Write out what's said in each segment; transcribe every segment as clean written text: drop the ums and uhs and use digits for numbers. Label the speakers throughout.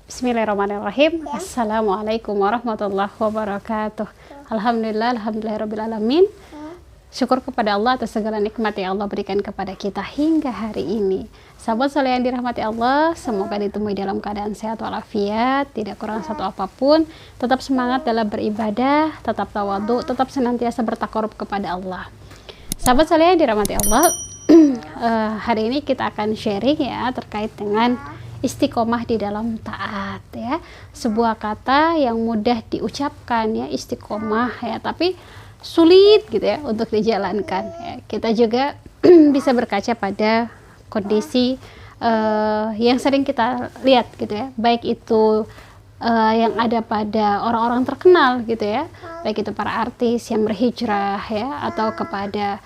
Speaker 1: Bismillahirrahmanirrahim. Assalamualaikum warahmatullahi wabarakatuh. Alhamdulillahirabbil alamin. Syukur kepada Allah atas segala nikmat yang Allah berikan kepada kita hingga hari ini. Sahabat soleh yang dirahmati Allah, semoga ditemui dalam keadaan sehat walafiat, tidak kurang satu apapun, tetap semangat dalam beribadah, tetap tawadhu, tetap senantiasa bertakarub kepada Allah. Sahabat soleh yang dirahmati Allah, hari ini kita akan sharing ya terkait dengan istiqomah di dalam taat ya. Sebuah kata yang mudah diucapkan ya, istiqomah ya, tapi sulit gitu ya untuk dijalankan ya. Kita juga bisa berkaca pada kondisi yang sering kita lihat gitu ya, baik itu yang ada pada orang-orang terkenal gitu ya, baik itu para artis yang berhijrah ya, atau kepada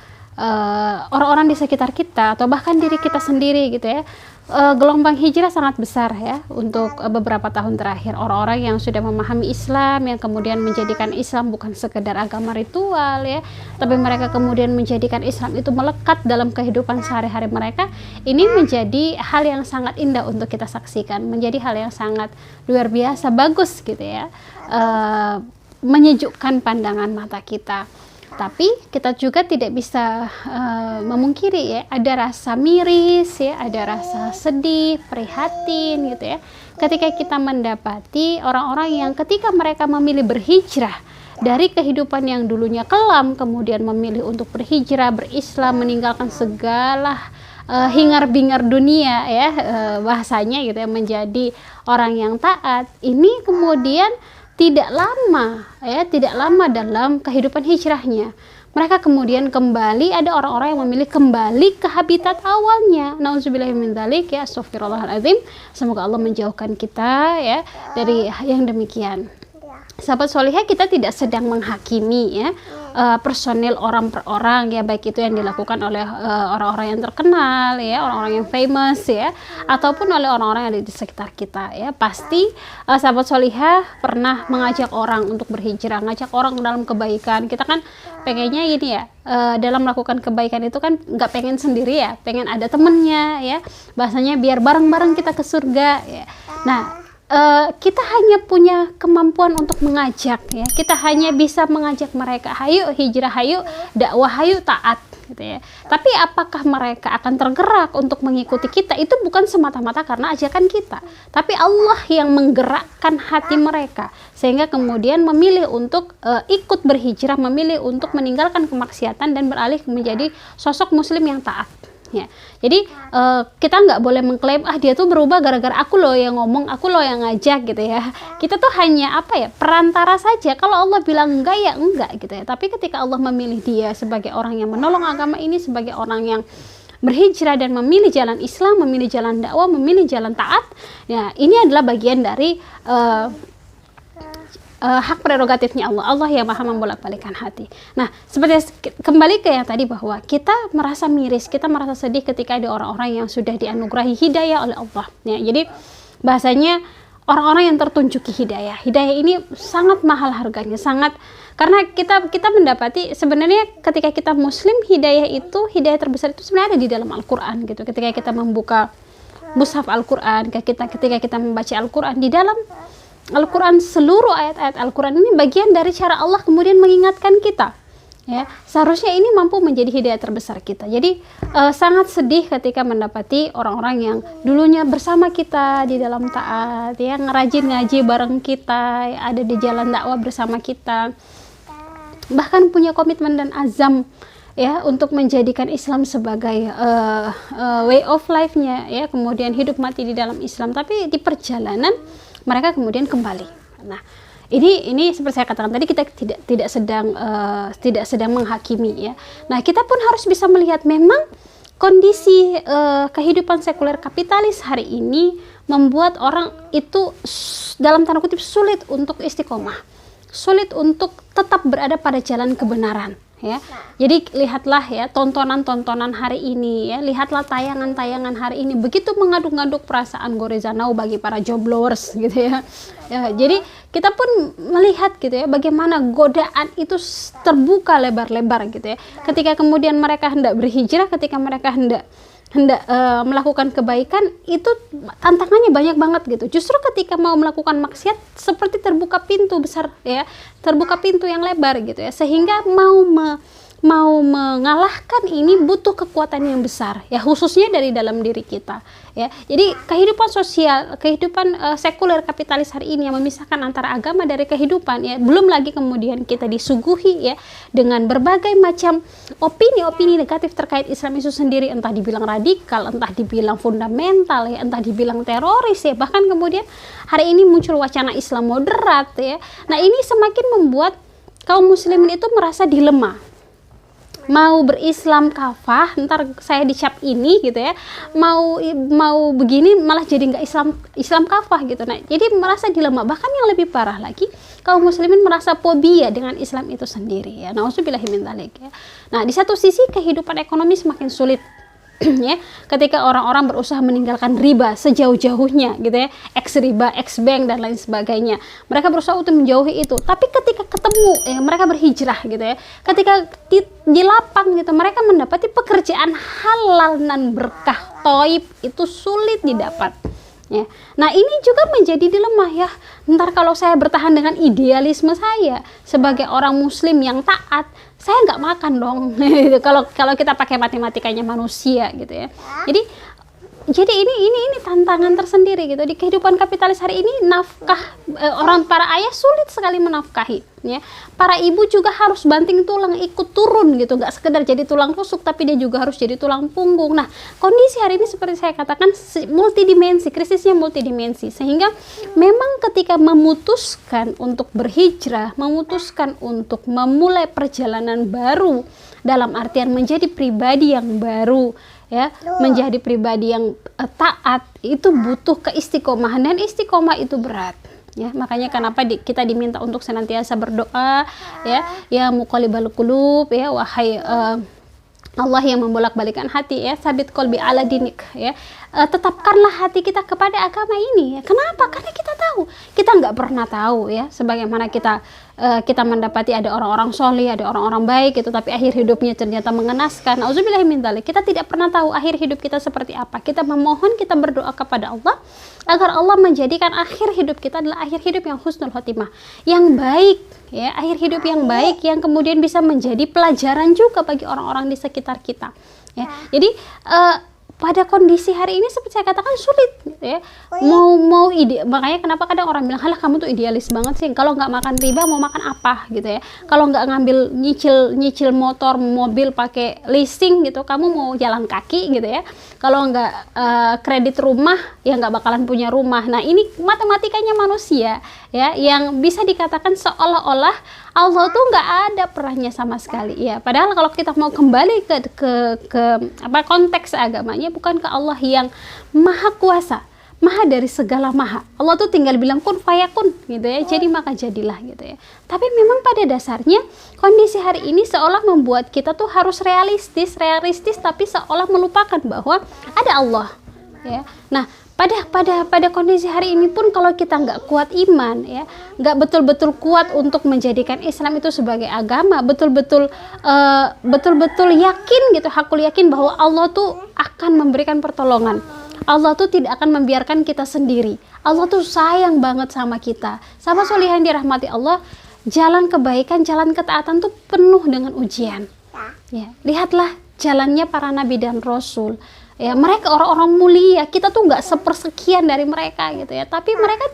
Speaker 1: orang-orang di sekitar kita atau bahkan diri kita sendiri gitu ya. Gelombang hijrah sangat besar ya untuk beberapa tahun terakhir. Orang-orang yang sudah memahami Islam, yang kemudian menjadikan Islam bukan sekedar agama ritual ya, tapi mereka kemudian menjadikan Islam itu melekat dalam kehidupan sehari-hari mereka. Ini menjadi hal yang sangat indah untuk kita saksikan, menjadi hal yang sangat luar biasa bagus gitu ya, menyejukkan pandangan mata kita. Tapi kita juga tidak bisa memungkiri ya, ada rasa miris ya, ada rasa sedih, prihatin gitu ya, ketika kita mendapati orang-orang yang ketika mereka memilih berhijrah dari kehidupan yang dulunya kelam, kemudian memilih untuk berhijrah, berislam, meninggalkan segala hingar-bingar dunia ya, bahasanya gitu ya, menjadi orang yang taat. Ini kemudian tidak lama dalam kehidupan hijrahnya, mereka kemudian kembali, ada orang-orang yang memilih kembali ke habitat awalnya. Nauzubillahi min dzalik ya, astagfirullahaladzim. Semoga Allah menjauhkan kita ya dari yang demikian. Sahabat solihah, kita tidak sedang menghakimi ya personil orang per orang ya, baik itu yang dilakukan oleh orang-orang yang terkenal ya, orang-orang yang famous ya, ataupun oleh orang-orang yang ada di sekitar kita ya. Pasti sahabat solihah pernah mengajak orang untuk berhijrah, ngajak orang dalam kebaikan. Kita kan pengennya ini ya, dalam melakukan kebaikan itu kan nggak pengen sendiri ya, pengen ada temennya ya, bahasanya biar bareng-bareng kita ke surga ya. Nah, kita hanya punya kemampuan untuk mengajak ya, kita hanya bisa mengajak mereka, hayu hijrah, hayu dakwah, hayu taat gitu ya. Tapi apakah mereka akan tergerak untuk mengikuti kita? Itu bukan semata-mata karena ajakan kita, tapi Allah yang menggerakkan hati mereka sehingga kemudian memilih untuk ikut berhijrah, memilih untuk meninggalkan kemaksiatan dan beralih menjadi sosok muslim yang taat. Ya, jadi kita nggak boleh mengklaim dia tuh berubah gara-gara aku loh yang ngomong, aku loh yang ngajak gitu ya. Kita tuh hanya perantara saja. Kalau Allah bilang enggak ya enggak gitu ya. Tapi ketika Allah memilih dia sebagai orang yang menolong agama ini, sebagai orang yang berhijrah dan memilih jalan Islam, memilih jalan dakwah, memilih jalan taat, ya ini adalah bagian dari hak prerogatifnya Allah. Allah yang maha membolak-balikan hati. Nah, seperti kembali ke yang tadi, bahwa kita merasa miris, kita merasa sedih ketika ada orang-orang yang sudah dianugerahi hidayah oleh Allah ya. Jadi bahasanya orang-orang yang tertunjuki hidayah. Hidayah ini sangat mahal harganya, sangat, karena kita mendapati sebenarnya ketika kita muslim, hidayah terbesar itu sebenarnya ada di dalam Al-Qur'an gitu. Ketika kita membuka mushaf Al-Qur'an, ketika kita membaca Al-Qur'an, di dalam Al-Quran, seluruh ayat-ayat Al-Quran ini bagian dari cara Allah kemudian mengingatkan kita ya. Seharusnya ini mampu menjadi hidayah terbesar kita. Jadi sangat sedih ketika mendapati orang-orang yang dulunya bersama kita di dalam taat ya, ngerajin ngaji bareng kita ya, ada di jalan dakwah bersama kita, bahkan punya komitmen dan azam ya untuk menjadikan Islam sebagai way of life-nya ya, kemudian hidup mati di dalam Islam. Tapi di perjalanan mereka kemudian kembali. Nah, ini seperti saya katakan tadi, kita tidak sedang menghakimi ya. Nah, kita pun harus bisa melihat memang kondisi kehidupan sekuler kapitalis hari ini membuat orang itu dalam tanda kutip sulit untuk istiqomah, sulit untuk tetap berada pada jalan kebenaran ya. Jadi lihatlah ya tontonan-tontonan hari ini ya, lihatlah tayangan-tayangan hari ini begitu mengaduk-ngaduk perasaan Gorezanau bagi para joblowers gitu ya. Jadi kita pun melihat gitu ya bagaimana godaan itu terbuka lebar-lebar gitu ya. Ketika kemudian mereka hendak berhijrah, ketika mereka hendak hendak melakukan kebaikan, itu tantangannya banyak banget gitu. Justru ketika mau melakukan maksiat seperti terbuka pintu besar ya, terbuka pintu yang lebar gitu ya, sehingga mau mengalahkan ini butuh kekuatan yang besar ya, khususnya dari dalam diri kita ya. Jadi kehidupan sosial, kehidupan sekuler kapitalis hari ini yang memisahkan antara agama dari kehidupan ya, belum lagi kemudian kita disuguhi ya dengan berbagai macam opini-opini negatif terkait Islam itu sendiri, entah dibilang radikal, entah dibilang fundamental ya, entah dibilang teroris ya, bahkan kemudian hari ini muncul wacana Islam moderat ya. Nah, ini semakin membuat kaum muslimin itu merasa dilema. Mau berislam kafah, ntar saya dicap ini gitu ya, mau begini malah jadi nggak Islam kafah gitu. Nah, jadi merasa dilema. Bahkan yang lebih parah lagi, kaum muslimin merasa fobia dengan Islam itu sendiri ya. Nauzubillahi min dzalik ya. Nah, di satu sisi kehidupan ekonomi semakin sulit ya, ketika orang-orang berusaha meninggalkan riba sejauh-jauhnya gitu ya, ex riba, ex bank dan lain sebagainya, mereka berusaha untuk menjauhi itu. Tapi ketika ketemu ya, mereka berhijrah gitu ya, ketika di lapang gitu, mereka mendapati pekerjaan halal dan berkah toib itu sulit didapat ya. Nah, ini juga menjadi dilema ya, ntar kalau saya bertahan dengan idealisme saya sebagai orang muslim yang taat, saya nggak makan dong kalau kita pakai matematikanya manusia gitu ya. Jadi ini tantangan tersendiri gitu di kehidupan kapitalis hari ini. Nafkah orang para ayah sulit sekali menafkahi ya. Para ibu juga harus banting tulang ikut turun gitu, nggak sekedar jadi tulang rusuk tapi dia juga harus jadi tulang punggung. Nah, kondisi hari ini seperti saya katakan multidimensi, krisisnya multidimensi, sehingga memang ketika memutuskan untuk berhijrah, memutuskan untuk memulai perjalanan baru dalam artian menjadi pribadi yang baru ya, menjadi pribadi yang taat, itu butuh keistiqomahan, dan istiqomah itu berat ya. Makanya kenapa kita diminta untuk senantiasa berdoa ya muqallibal qulub ya, wahai Allah yang membolak-balikan hati ya, sabit qalbi ala dinik ya, tetapkanlah hati kita kepada agama ini ya. Kenapa? Karena kita tahu, kita nggak pernah tahu ya, sebagaimana kita mendapati ada orang-orang soleh, ada orang-orang baik gitu, tapi akhir hidupnya ternyata mengenaskan. Auzubillahi min dzalik. Kita tidak pernah tahu akhir hidup kita seperti apa. Kita memohon, kita berdoa kepada Allah agar Allah menjadikan akhir hidup kita adalah akhir hidup yang husnul khotimah, yang baik ya, akhir hidup yang baik yang kemudian bisa menjadi pelajaran juga bagi orang-orang di sekitar kita ya. Jadi pada kondisi hari ini seperti saya katakan sulit gitu ya. Makanya kenapa kadang orang bilang, halah kamu tuh idealis banget sih, kalau nggak makan riba mau makan apa gitu ya, kalau nggak ngambil nyicil motor mobil pakai leasing gitu, kamu mau jalan kaki gitu ya, kalau nggak kredit rumah ya nggak bakalan punya rumah. Nah, ini matematikanya manusia ya, yang bisa dikatakan seolah-olah Allah tuh nggak ada perannya sama sekali ya. Padahal kalau kita mau kembali ke konteks agamanya, bukankah Allah yang maha kuasa, maha dari segala maha. Allah tuh tinggal bilang kun fayakun gitu ya, jadi maka jadilah gitu ya. Tapi memang pada dasarnya kondisi hari ini seolah membuat kita tuh harus realistis tapi seolah melupakan bahwa ada Allah ya. Nah, pada kondisi hari ini pun kalau kita nggak kuat iman ya, nggak betul-betul kuat untuk menjadikan Islam itu sebagai agama, betul-betul yakin gitu, hakul yakin bahwa Allah tuh akan memberikan pertolongan, Allah tuh tidak akan membiarkan kita sendiri, Allah tuh sayang banget sama kita, sama solihin dirahmati Allah. Jalan kebaikan, jalan ketaatan tuh penuh dengan ujian ya. Lihatlah jalannya para nabi dan rasul ya, mereka orang-orang mulia, kita tuh nggak sepersekian dari mereka gitu ya, tapi mereka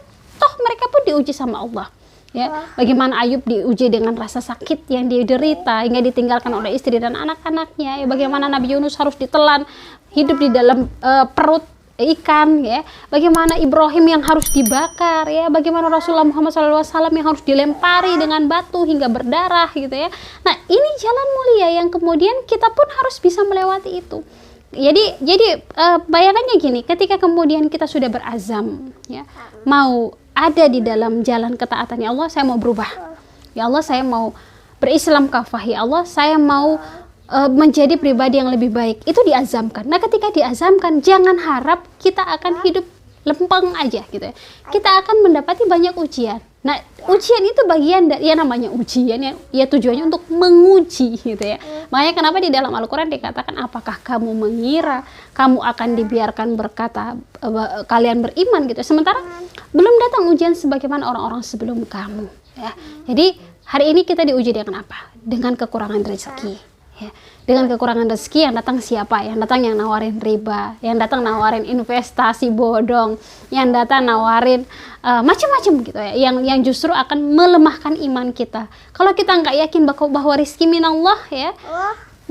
Speaker 1: pun diuji sama Allah ya. Bagaimana Ayub diuji dengan rasa sakit yang dia derita hingga ditinggalkan oleh istri dan anak-anaknya ya. Bagaimana Nabi Yunus harus ditelan hidup di dalam perut ikan ya. Bagaimana Ibrahim yang harus dibakar ya. Bagaimana Rasulullah Muhammad SAW yang harus dilempari dengan batu hingga berdarah gitu ya. Nah, ini jalan mulia yang kemudian kita pun harus bisa melewati itu. Jadi bayangannya gini, ketika kemudian kita sudah berazam ya, mau ada di dalam jalan ketaatan, ya Allah saya mau berubah, ya Allah saya mau berislam kafah, ya Allah saya mau menjadi pribadi yang lebih baik, itu diazamkan. Nah, ketika diazamkan, jangan harap kita akan hidup lempeng aja gitu ya. Kita akan mendapati banyak ujian Nah, ujian itu bagian dari, ya namanya ujian ya tujuannya untuk menguji gitu ya. Makanya kenapa di dalam Al-Quran dikatakan, apakah kamu mengira kamu akan dibiarkan berkata kalian beriman gitu. Sementara belum datang ujian sebagaimana orang-orang sebelum kamu ya. Jadi hari ini kita diuji dengan apa? Dengan kekurangan rezeki. Ya, dengan kekurangan rezeki yang datang siapa? Yang datang yang nawarin riba, yang datang nawarin investasi bodong, yang datang nawarin macam-macam gitu ya, yang justru akan melemahkan iman kita. Kalau kita nggak yakin bahwa rizki minallah ya,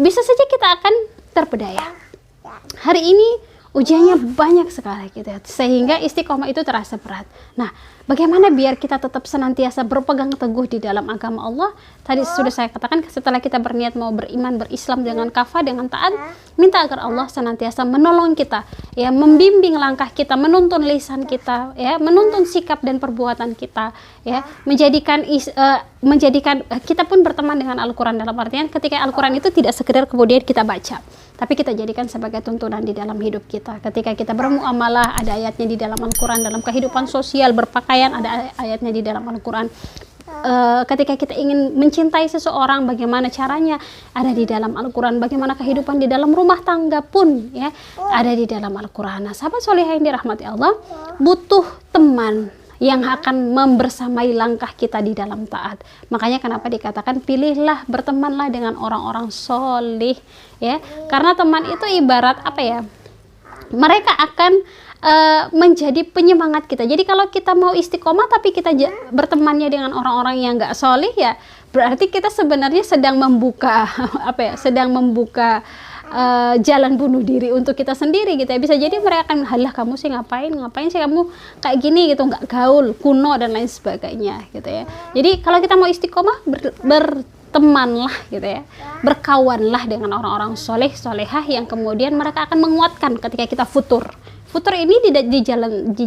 Speaker 1: bisa saja kita akan terpedaya. Hari ini ujiannya banyak sekali gitu ya, sehingga istiqomah itu terasa berat. Nah, bagaimana biar kita tetap senantiasa berpegang teguh di dalam agama Allah? Tadi sudah saya katakan, setelah kita berniat mau beriman, berislam dengan kafah, dengan taat, minta agar Allah senantiasa menolong kita, ya, membimbing langkah kita, menuntun lisan kita, ya, menuntun sikap dan perbuatan kita, ya, menjadikan kita pun berteman dengan Al-Quran, dalam artian ketika Al-Quran itu tidak sekedar kemudian kita baca, tapi kita jadikan sebagai tuntunan di dalam hidup kita. Ketika kita bermuamalah, ada ayatnya di dalam Al-Quran. Dalam kehidupan sosial, berpakaian, ada ayatnya di dalam Al-Quran. Ketika kita ingin mencintai seseorang, bagaimana caranya, ada di dalam Al-Quran. Bagaimana kehidupan di dalam rumah tangga pun ya, ada di dalam Al-Quran. Nah, sahabat solehah yang dirahmati Allah, butuh teman yang akan membersamai langkah kita di dalam taat. Makanya kenapa dikatakan pilihlah, bertemanlah dengan orang-orang soleh ya, karena teman itu ibarat apa ya, mereka akan menjadi penyemangat kita. Jadi kalau kita mau istiqomah tapi kita bertemannya dengan orang-orang yang nggak soleh, ya berarti kita sebenarnya sedang membuka apa ya, sedang membuka jalan bunuh diri untuk kita sendiri gitu ya. Bisa jadi mereka akan, halah kamu sih ngapain sih kamu kayak gini gitu, nggak gaul, kuno dan lain sebagainya gitu ya. Jadi kalau kita mau istiqomah, bertemanlah gitu ya, berkawanlah dengan orang-orang soleh solehah yang kemudian mereka akan menguatkan ketika kita futur ini di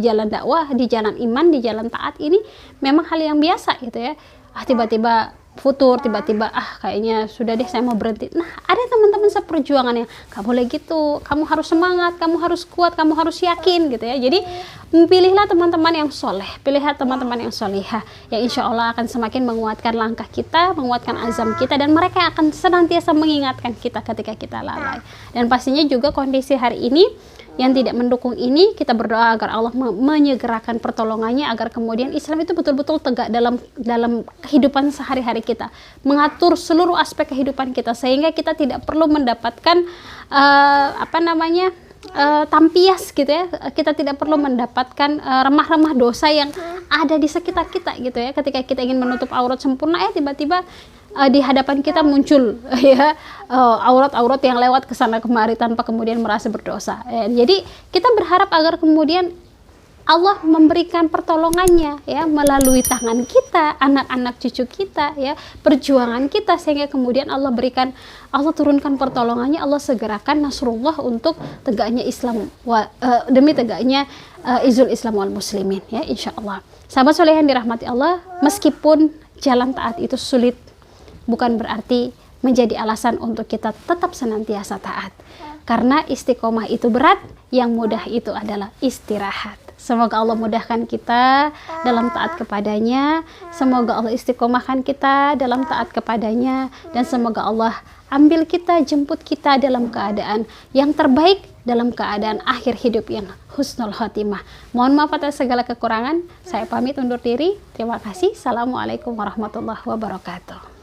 Speaker 1: jalan dakwah, di jalan iman, di jalan taat ini memang hal yang biasa gitu ya. Tiba-tiba futur, tiba-tiba kayaknya sudah deh saya mau berhenti. Nah, ada teman-teman seperjuangan yang gak boleh gitu, kamu harus semangat, kamu harus kuat, kamu harus yakin gitu ya. Jadi pilihlah teman-teman yang soleh, pilihlah teman-teman yang solehah, yang insya Allah akan semakin menguatkan langkah kita, menguatkan azam kita, dan mereka akan senantiasa mengingatkan kita ketika kita lalai. Dan pastinya juga kondisi hari ini yang tidak mendukung ini, kita berdoa agar Allah menyegerakan pertolongannya, agar kemudian Islam itu betul-betul tegak dalam kehidupan sehari-hari kita, mengatur seluruh aspek kehidupan kita, sehingga kita tidak perlu mendapatkan tampias gitu ya. Kita tidak perlu mendapatkan remah-remah dosa yang ada di sekitar kita gitu ya. Ketika kita ingin menutup aurat sempurna, tiba-tiba di hadapan kita muncul ya aurat-aurat yang lewat ke sana kemari tanpa kemudian merasa berdosa. Jadi kita berharap agar kemudian Allah memberikan pertolongannya ya, melalui tangan kita, anak-anak cucu kita ya, perjuangan kita, sehingga kemudian Allah turunkan pertolongannya, Allah segerakan nasrullah untuk tegaknya Islam demi tegaknya izul Islam wal muslimin ya, insyaallah. Sahabat soleh yang dirahmati Allah, meskipun jalan taat itu sulit, bukan berarti menjadi alasan untuk kita tetap senantiasa taat. Karena istiqomah itu berat, yang mudah itu adalah istirahat. Semoga Allah mudahkan kita dalam taat kepadanya, semoga Allah istiqomahkan kita dalam taat kepadanya, dan semoga Allah ambil kita, jemput kita dalam keadaan yang terbaik, dalam keadaan akhir hidup yang husnul khotimah. Mohon maaf atas segala kekurangan, saya pamit undur diri. Terima kasih. Assalamualaikum warahmatullahi wabarakatuh.